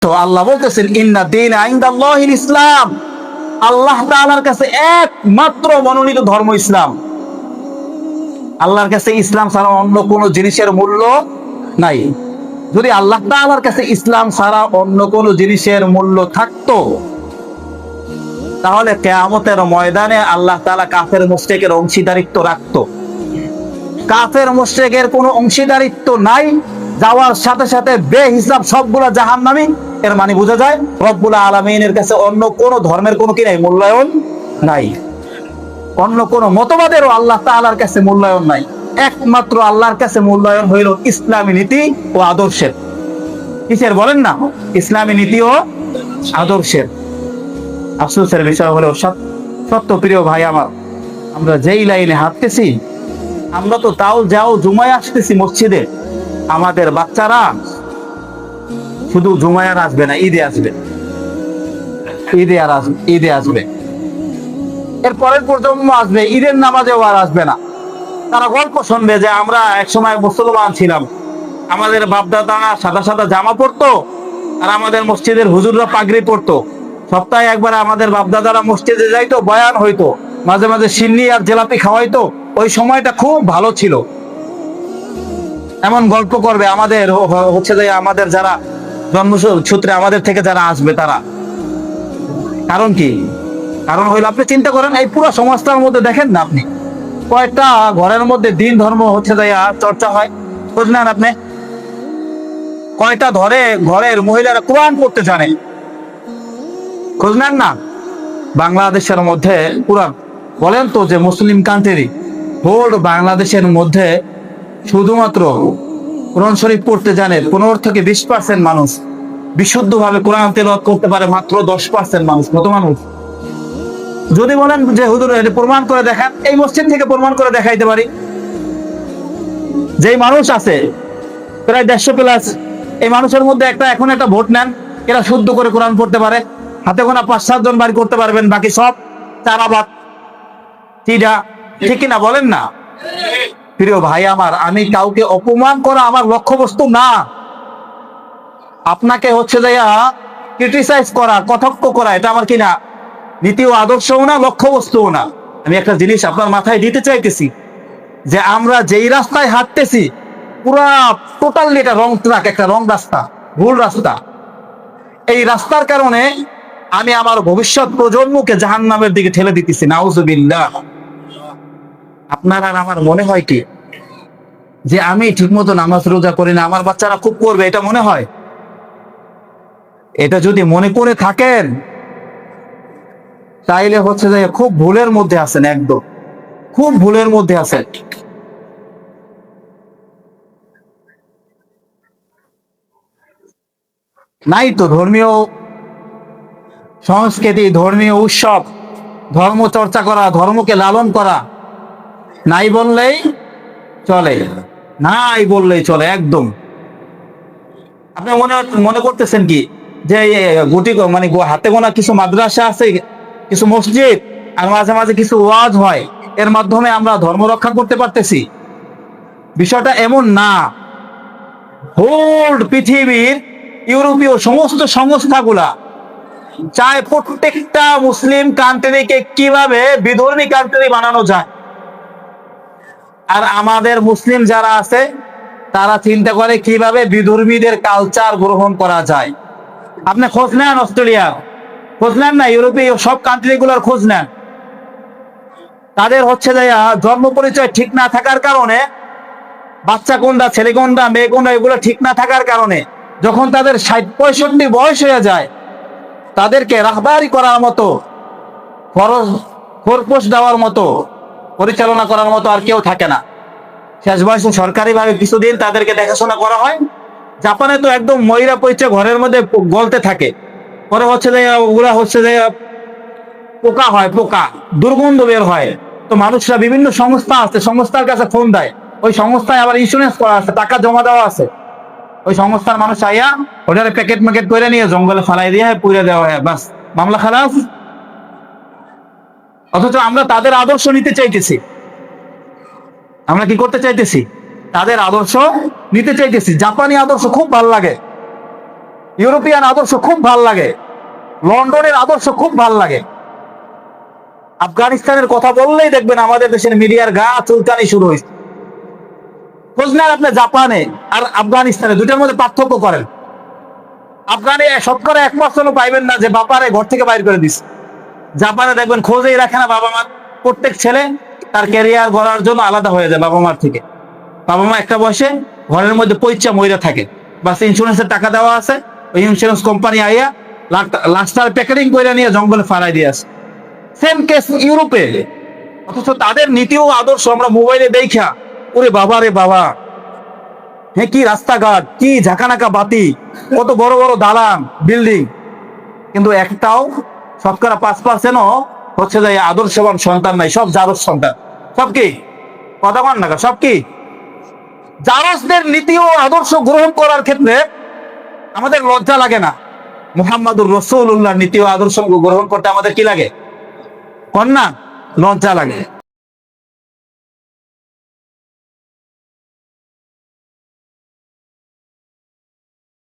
তো আল্লাহ বলতেছেন ইন্না দীন ইনদাল্লাহিল ইসলাম, আল্লাহ তাআলার কাছে একমাত্র মনোনীত ধর্ম ইসলাম। আল্লাহর কাছে ইসলাম ছাড়া অন্য কোনো জিনিসের মূল্য নাই। যদি আল্লাহ তাআলার কাছে ইসলাম ছাড়া অন্য কোনো জিনিসের মূল্য থাকতো, তাহলে কিয়ামতের ময়দানে আল্লাহ তাআলা কাফের মুশরিকের অংশীদারিত্ব রাখতো। কাফের মুশরিকের কোনো অংশীদারিত্ব নাই, যাওয়ার সাথে সাথে বেহিসাব সবগুলা জাহান্নামী। এর মানে বোঝা যায় রব্বুল আলামিনের কাছে অন্য কোনো ধর্মের কোনো কি নাই, মূল্যায়ন নাই। অন্য কোনো মতবাদেরও আল্লাহ তাআলার কাছে মূল্যায়ন নাই। একমাত্র আল্লাহর কাছে মূল্যায়ন হইল ইসলামী নীতি ও আদর্শের। কিসের বলেন না? ইসলামী নীতি ও আদর্শের। আফসোসের বিষয় হলো সত্য প্রিয় ভাই আমার, আমরা যেই লাইনে হাঁটতেছি, আমরা তো তাও যাও জুমায় আসতেছি মসজিদে, আমাদের বাচ্চারা শুধু জুমায় আর আসবে না, ঈদে আসবে। ঈদে আসবে, এর পরের প্রজন্ম আসবে, ঈদের নামাজেও আর আসবে না। তারা গল্প শুনবে যে আমরা একসময় মুসলমান ছিলাম, আমাদের বাপদাদারা সাদা সাদা জামা পরতো, আর আমাদের মসজিদের হুজুররা পাগড়ি পরতো। সপ্তাহে একবার আমাদের বাপদাদারা মসজিদে যাইতো, বয়ান হইতো, মাঝে মাঝে সিন্নি আর জিলাপি খাওয়াইতো। ওই সময়টা খুব ভালো ছিল। এমন গল্প করবে আমাদের হচ্ছে যে আমাদের যারা জন্মসূত্রে আমাদের থেকে যারা আসবে তারা। কারণ কি? কারণ হইলো, আপনি চিন্তা করেন এই পুরো সমাজটার মধ্যে দেখেন না আপনি, কয়েকটা ঘরের মধ্যে দিন ধর্ম হচ্ছে যে চর্চা হয়, খোঁজ নেন আপনি। কয়টা ঘরের মহিলারা কোরআন পড়তে জানে, খোঁজ নেন না। বাংলাদেশের মধ্যে পুরা বলেন তো যে মুসলিম কান্ট্রি হোল বাংলাদেশের মধ্যে শুধুমাত্র কোরআন শরীফ পড়তে জানে 15 থেকে 20% মানুষ। বিশুদ্ধভাবে কোরআন তেলাওয়াত করতে পারে মাত্র 10% মানুষ। কত মানুষ? যদি বলেন যে হুজুর প্রমাণ করে দেখান, এই মসজিদ থেকে প্রমাণ করে দেখাইতে পারি। যেই মানুষ আছে প্রায় 150 প্লাস, এই মানুষের মধ্যে এখন একটা ভোট নেন, এরা শুদ্ধ করে কোরআন পড়তে পারে, হাতে গোনা 5-7 জন বাড়ি করতে পারবেন, বাকি সব চারাবাদ চিডা। ঠিক কিনা বলেন না? প্রিয় ভাই আমার, আমি কাউকে অপমান করা আমার লক্ষ্যবস্তু না। আপনাকে হচ্ছে যে ক্রিটিসাইজ করা, কটাক্ষ করা, এটা আমার কিনা নীতি ও আদর্শও না, লক্ষ্যবস্তুও না। আমি একটা জিনিস আপনার মাথায় দিতে চাইতেছি, যে আমরা যেই রাস্তায় হাঁটতেছি পুরা টোটালি এটা রং ট্রাক, একটা রং রাস্তা, ভুল রাস্তা। এই রাস্তার কারণে আমি আমার ভবিষ্যৎ প্রজন্মকে জাহান্নামের দিকে ঠেলে দিতেছি, নাউজুবিল্লাহ। আপনার আর আমার মনে হয় কি যে আমি ঠিকমতো নামাজ রোজা করি না, আমার বাচ্চারা খুব করবে, এটা মনে হয়? এটা যদি মনে করে থাকেন তাইলে হচ্ছে যে খুব ভুলের মধ্যে আছেন, একদম খুব ভুলের মধ্যে আছেন। নাই তো ধর্মীয় সংস্কৃতি, ধর্মীয় উৎসব, ধর্ম চর্চা করা, ধর্মকে লালন করা নাই বললেই চলে, নাই বললেই চলে একদম। আপনি মনে করতেছেন কি যে গুটি মানে হাতে গোনা কিছু মাদ্রাসা আছে, কিছু মসজিদ, আর মাঝে মাঝে কিছু ওয়াজ হয়, এর মাধ্যমে আমরা ধর্ম রক্ষা করতে পারতেছি? বিষয়টা এমন না। হোল পৃথিবীর ইউরোপীয় সমস্ত সংস্থাগুলা চায় প্রত্যেকটা মুসলিম কান্ট্রিকে কিভাবে বিধর্মী কান্ট্রি বানানো যায়। আর আমাদের মুসলিম যারা আছে তারা চিন্তা করে কিভাবে বিধর্মীদের কালচার গ্রহণ করা যায়। আপনি খোঁজ নেন অস্ট্রেলিয়ার, খোঁজ নেন না, ইউরোপীয় সব কান্ট্রিগুলোর খোঁজ নেন। তাদের হচ্ছে যে জন্ম পরিচয় ঠিক না থাকার কারণে, বাচ্চা কোনটা, ছেলে কোনটা, মেয়ে কোনটা, এগুলো ঠিক না থাকার কারণে যখন তাদের 60-65 বয়স হয়ে যায়, তাদেরকে রাহবারি করার মতো, খরপোশ দেওয়ার মতো, পরিচালনা করার মতো আর কেউ থাকে না। শেষ বয়সে সরকারিভাবে কিছুদিন তাদেরকে দেখাশোনা করা হয়। জাপানে তো একদম ময়রা পরিচয় ঘরের মধ্যে গলতে থাকে, পরে হচ্ছে যে ওগুলা হচ্ছে যে পোকা হয়, পোকা দুর্গন্ধ বের হয়। তো মানুষরা বিভিন্ন সংস্থা আছে, সংস্থার কাছে ফোন দেয়, ওই সংস্থায় আবার ইন্স্যুরেন্স করা আছে, টাকা জমা দেওয়া আছে, ওই সংস্থার মানুষ আইয়া ওটারে প্যাকেট ম্যাকেট করে নিয়ে জঙ্গলে ফালাই দিয়ে পুড়ে দেওয়া হয়, বাস মামলা খালাস। অথচ আমরা তাদের আদর্শ নিতে চাইতেছি, আমরা কি করতে চাইতেছি? তাদের আদর্শ নিতে চাইতেছি। জাপানি আদর্শ খুব ভালো লাগে, ইউরোপিয়ান আদর্শ খুব ভাল লাগে, লন্ডনের আদর্শ খুব ভাল লাগে। আফগানিস্তানের কথা বললেই দেখবেন আমাদের দেশের মিডিয়ার গা চুলকানি শুরু হয়েছে। খোঁজ নেন আপনি জাপানে আর আফগানিস্তানে, দুইটার মধ্যে পার্থক্য করেন। আফগানে শতকরা 1% পাইবেন না যে বাপারে ঘর থেকে বাইর করে দিচ্ছে। জাপানে দেখবেন খোঁজেই রাখে না বাবা মা, প্রত্যেক ছেলে তার ক্যারিয়ার গড়ার জন্য আলাদা হয়ে যায় বাবা মার থেকে। বাবা মা একটা বয়সে ঘরের মধ্যে পয়চা মইরা থাকে, বাস ইন্স্যুরেন্সের টাকা দেওয়া আছে, ওই ইন্স্যুরেন্স কোম্পানি আইয়া লাস্টার প্যাকেটিং করে নিয়ে জঙ্গলে ফারাই দিয়ে আসে। সেম কেস ইউরোপে। অথচ তাদের নীতি ও আদর্শ আমরা মোবাইলে দেখা, ওরে বাবা রে বাবা, হ্যাঁ কি রাস্তাঘাট, কি ঝাঁকানাকা বাতি, কত বড় বড় দালান বিল্ডিং, কিন্তু একটাও শতকরা 5%ও হচ্ছে যে আদর্শবান সন্তান নাই, সব জারজ সন্তান। সব কি কথা কন না, সব কি জারজদের নীতি ও আদর্শ গ্রহণ করার ক্ষেত্রে আমাদের লজ্জা লাগে না। মুহাম্মাদুর রাসূলুল্লাহর নীতি ও আদর্শ গ্রহণ করতে আমাদের কি লাগে? কন না, লজ্জা লাগে।